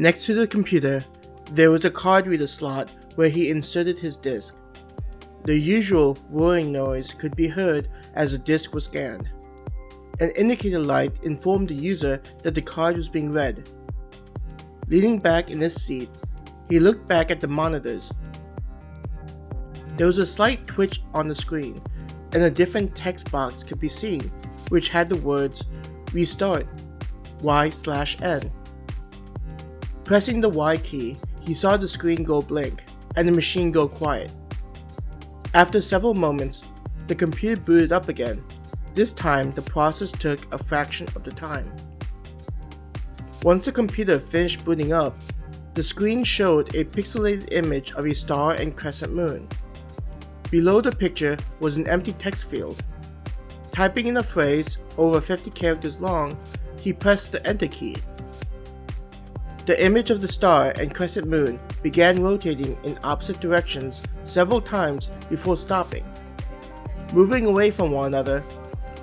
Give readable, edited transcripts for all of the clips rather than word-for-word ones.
Next to the computer, there was a card reader slot where he inserted his disk. The usual whirring noise could be heard as the disk was scanned. An indicator light informed the user that the card was being read. Leaning back in his seat, he looked back at the monitors. There was a slight twitch on the screen, and a different text box could be seen, which had the words, "Restart, Y/N." Pressing the Y key, he saw the screen go blank, and the machine go quiet. After several moments, the computer booted up again. This time, the process took a fraction of the time. Once the computer finished booting up, the screen showed a pixelated image of a star and crescent moon. Below the picture was an empty text field. Typing in a phrase over 50 characters long, he pressed the Enter key. The image of the star and crescent moon began rotating in opposite directions several times before stopping, moving away from one another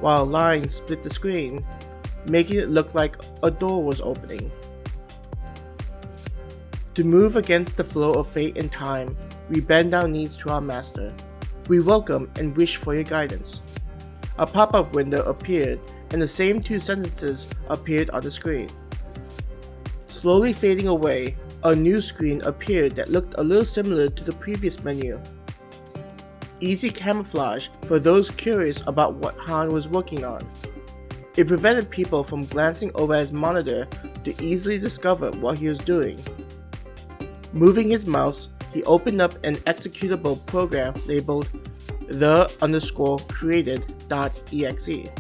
while lines split the screen, making it look like a door was opening. To move against the flow of fate and time, we bend our knees to our master. We welcome and wish for your guidance. A pop-up window appeared and the same two sentences appeared on the screen. Slowly fading away, a new screen appeared that looked a little similar to the previous menu. Easy camouflage for those curious about what Han was working on. It prevented people from glancing over his monitor to easily discover what he was doing. Moving his mouse, he opened up an executable program labeled the_created.exe.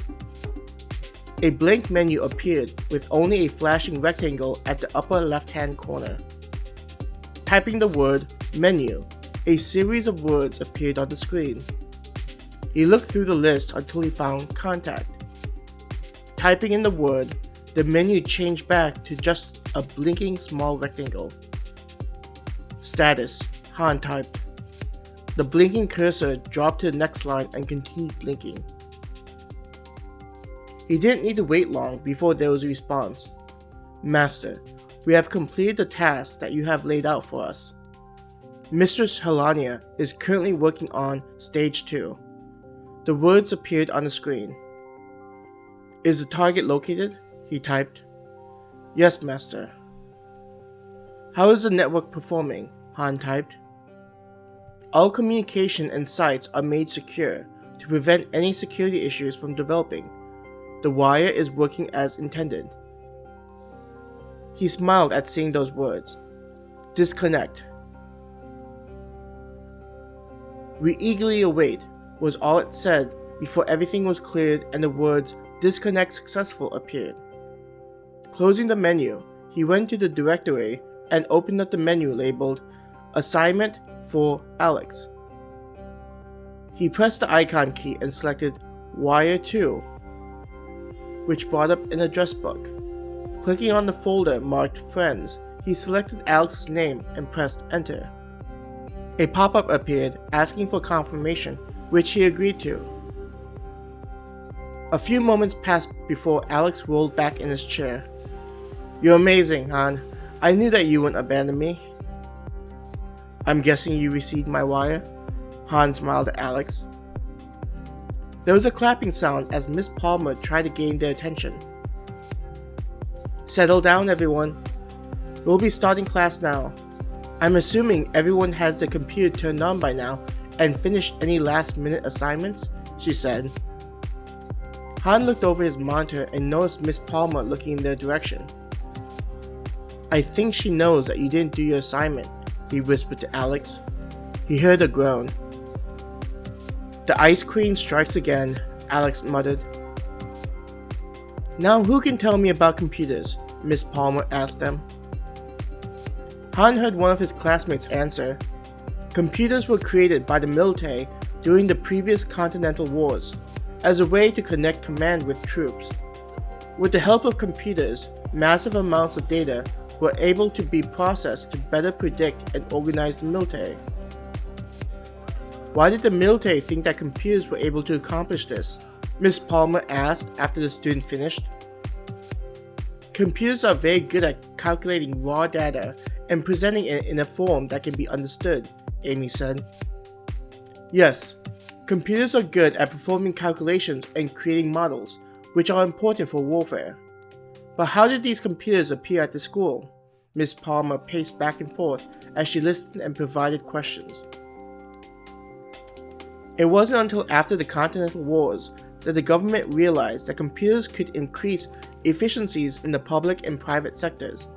A blank menu appeared with only a flashing rectangle at the upper left-hand corner. Typing the word menu, a series of words appeared on the screen. He looked through the list until he found contact. Typing in the word, the menu changed back to just a blinking small rectangle. Status, Han typed. The blinking cursor dropped to the next line and continued blinking. He didn't need to wait long before there was a response. Master, we have completed the task that you have laid out for us. Mistress Helania is currently working on Stage 2. The words appeared on the screen. Is the target located? He typed. Yes, Master. How is the network performing? Han typed. All communication and sites are made secure to prevent any security issues from developing. The wire is working as intended. He smiled at seeing those words. Disconnect. We eagerly await was all it said before everything was cleared and the words disconnect successful appeared. Closing the menu, he went to the directory and opened up the menu labeled Assignment for Alex. He pressed the icon key and selected Wire 2, which brought up an address book. Clicking on the folder marked Friends, he selected Alex's name and pressed Enter. A pop-up appeared asking for confirmation, which he agreed to. A few moments passed before Alex rolled back in his chair. You're amazing, Han. I knew that you wouldn't abandon me. I'm guessing you received my wire? Han smiled at Alex. There was a clapping sound as Miss Palmer tried to gain their attention. Settle down, everyone. We'll be starting class now. I'm assuming everyone has their computer turned on by now and finished any last-minute assignments, she said. Han looked over his monitor and noticed Miss Palmer looking in their direction. I think she knows that you didn't do your assignment, he whispered to Alex. He heard a groan. The Ice Queen strikes again, Alex muttered. Now who can tell me about computers? Miss Palmer asked them. Han heard one of his classmates answer. Computers were created by the military during the previous continental wars, as a way to connect command with troops. With the help of computers, massive amounts of data were able to be processed to better predict and organize the military. Why did the military think that computers were able to accomplish this? Miss Palmer asked after the student finished. Computers are very good at calculating raw data and presenting it in a form that can be understood, Amy said. Yes, computers are good at performing calculations and creating models, which are important for warfare. But how did these computers appear at the school? Miss Palmer paced back and forth as she listened and provided questions. It wasn't until after the Continental Wars that the government realized that computers could increase efficiencies in the public and private sectors.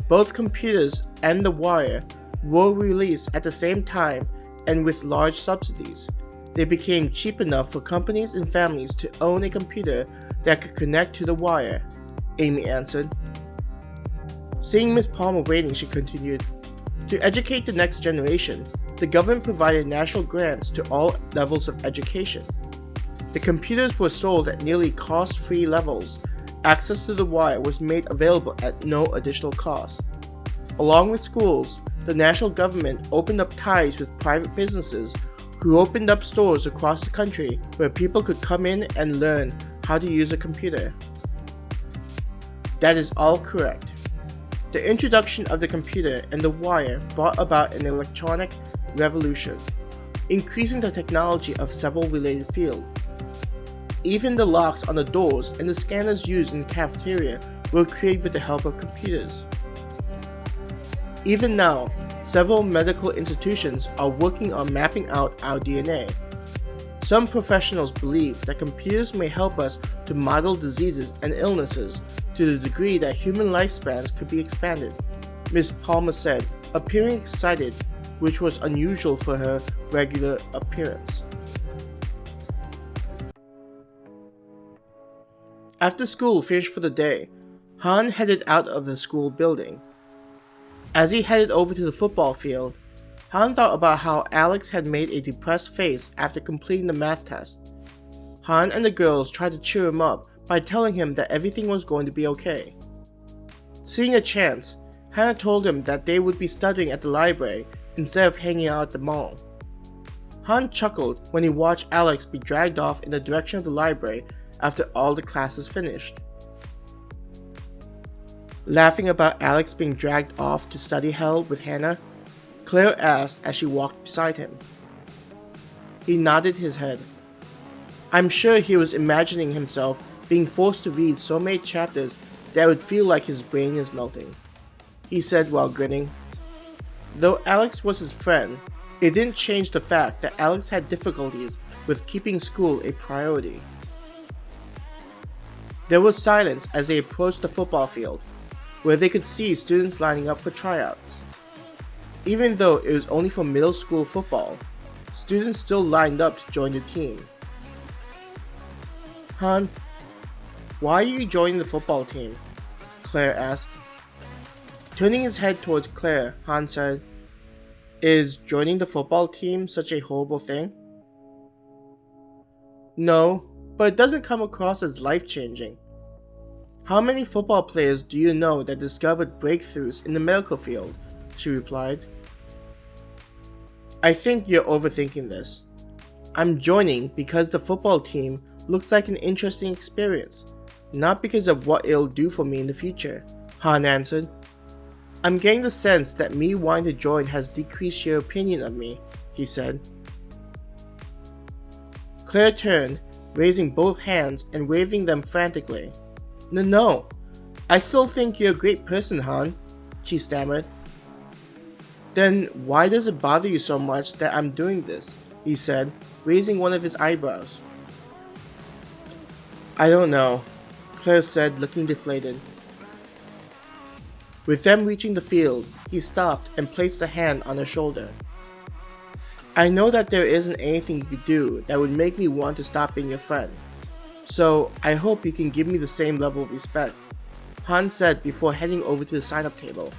Both computers and the wire were released at the same time and with large subsidies. They became cheap enough for companies and families to own a computer that could connect to the wire, Amy answered. Seeing Miss Palmer waiting, she continued, "To educate the next generation, the government provided national grants to all levels of education. The computers were sold at nearly cost-free levels. Access to the wire was made available at no additional cost. Along with schools, the national government opened up ties with private businesses who opened up stores across the country where people could come in and learn how to use a computer." That is all correct. The introduction of the computer and the wire brought about an electronic revolution, increasing the technology of several related fields. Even the locks on the doors and the scanners used in the cafeteria were created with the help of computers. Even now, several medical institutions are working on mapping out our DNA. Some professionals believe that computers may help us to model diseases and illnesses to the degree that human lifespans could be expanded, Ms. Palmer said, appearing excited, which was unusual for her regular appearance. After school finished for the day, Han headed out of the school building. As he headed over to the football field, Han thought about how Alex had made a depressed face after completing the math test. Han and the girls tried to cheer him up by telling him that everything was going to be okay. Seeing a chance, Hannah told him that they would be studying at the library instead of hanging out at the mall. Han chuckled when he watched Alex be dragged off in the direction of the library after all the classes finished. Laughing about Alex being dragged off to study hell with Hannah, Claire asked as she walked beside him. He nodded his head. I'm sure he was imagining himself being forced to read so many chapters that it would feel like his brain is melting, he said while grinning. Though Alex was his friend, it didn't change the fact that Alex had difficulties with keeping school a priority. There was silence as they approached the football field, where they could see students lining up for tryouts. Even though it was only for middle school football, students still lined up to join the team. Han, why are you joining the football team? Claire asked. Turning his head towards Claire, Han said, Is joining the football team such a horrible thing? No, but it doesn't come across as life-changing. How many football players do you know that discovered breakthroughs in the medical field? She replied. I think you're overthinking this. I'm joining because the football team looks like an interesting experience, not because of what it'll do for me in the future, Han answered. I'm getting the sense that me wanting to join has decreased your opinion of me, he said. Claire turned, raising both hands and waving them frantically. No, I still think you're a great person, Han, she stammered. Then why does it bother you so much that I'm doing this? He said, raising one of his eyebrows. I don't know, Claire said, looking deflated. With them reaching the field, he stopped and placed a hand on her shoulder. I know that there isn't anything you could do that would make me want to stop being your friend, so I hope you can give me the same level of respect, Han said before heading over to the sign-up table.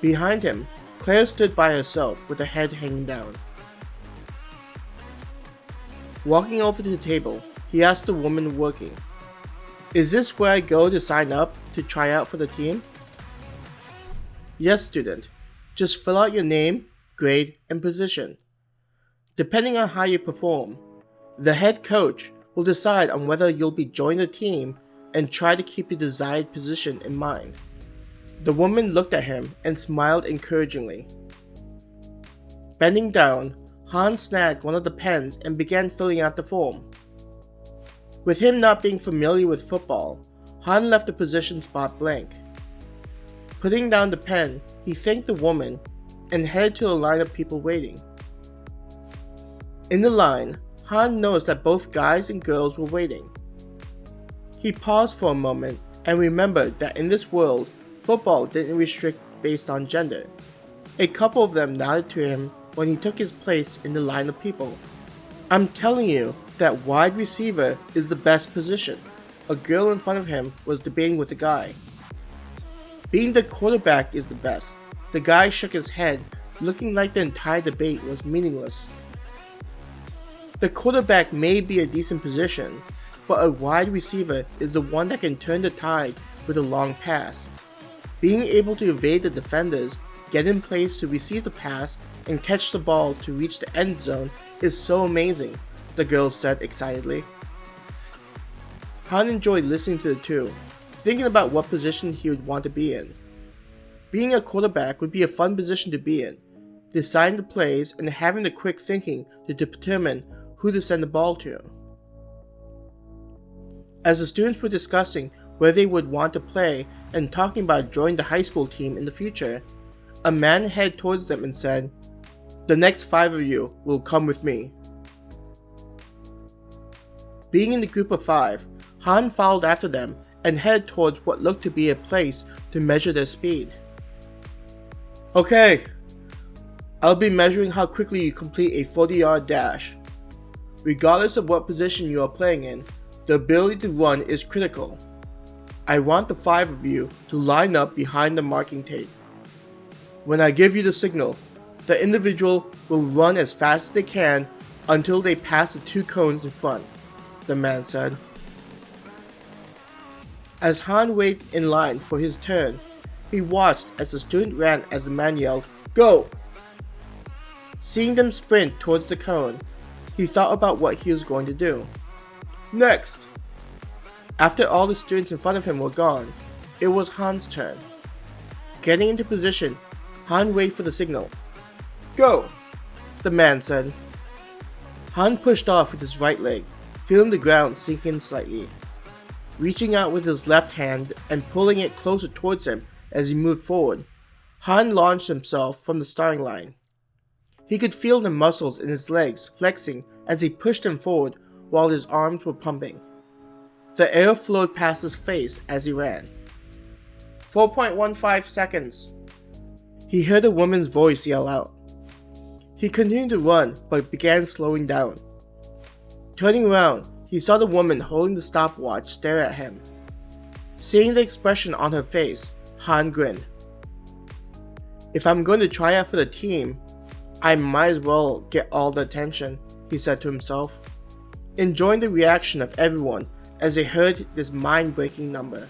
Behind him, Claire stood by herself with her head hanging down. Walking over to the table, he asked the woman working, Is this where I go to sign up to try out for the team? Yes, student. Just fill out your name, grade, and position. Depending on how you perform, the head coach will decide on whether you'll be joining the team and tried to keep the desired position in mind. The woman looked at him and smiled encouragingly. Bending down, Han snagged one of the pens and began filling out the form. With him not being familiar with football, Han left the position spot blank. Putting down the pen, he thanked the woman and headed to a line of people waiting. In the line, Han noticed that both guys and girls were waiting. He paused for a moment and remembered that in this world, football didn't restrict based on gender. A couple of them nodded to him when he took his place in the line of people. "I'm telling you that wide receiver is the best position," a girl in front of him was debating with the guy. "Being the quarterback is the best." The guy shook his head, looking like the entire debate was meaningless. "The quarterback may be a decent position, but a wide receiver is the one that can turn the tide with a long pass. Being able to evade the defenders, get in place to receive the pass, and catch the ball to reach the end zone is so amazing," the girl said excitedly. Han enjoyed listening to the two, thinking about what position he would want to be in. Being a quarterback would be a fun position to be in, deciding the plays and having the quick thinking to determine who to send the ball to. As the students were discussing where they would want to play and talking about joining the high school team in the future, a man headed towards them and said, "The next 5 of you will come with me." Being in the group of 5, Han followed after them and headed towards what looked to be a place to measure their speed. "Okay, I'll be measuring how quickly you complete a 40-yard dash. Regardless of what position you are playing in, the ability to run is critical. I want the 5 of you to line up behind the marking tape. When I give you the signal, the individual will run as fast as they can until they pass the 2 cones in front," the man said. As Han waited in line for his turn, he watched as the student ran as the man yelled, "Go!" Seeing them sprint towards the cone, he thought about what he was going to do. Next! After all the students in front of him were gone, it was Han's turn. Getting into position, Han waited for the signal. "Go!" the man said. Han pushed off with his right leg, feeling the ground sink in slightly. Reaching out with his left hand and pulling it closer towards him as he moved forward, Han launched himself from the starting line. He could feel the muscles in his legs flexing as he pushed him forward while his arms were pumping. The air flowed past his face as he ran. 4.15 seconds. He heard a woman's voice yell out. He continued to run but began slowing down. Turning around, he saw the woman holding the stopwatch stare at him. Seeing the expression on her face, Han grinned. "If I'm going to try out for the team, I might as well get all the attention," he said to himself, enjoying the reaction of everyone as they heard this mind-breaking number.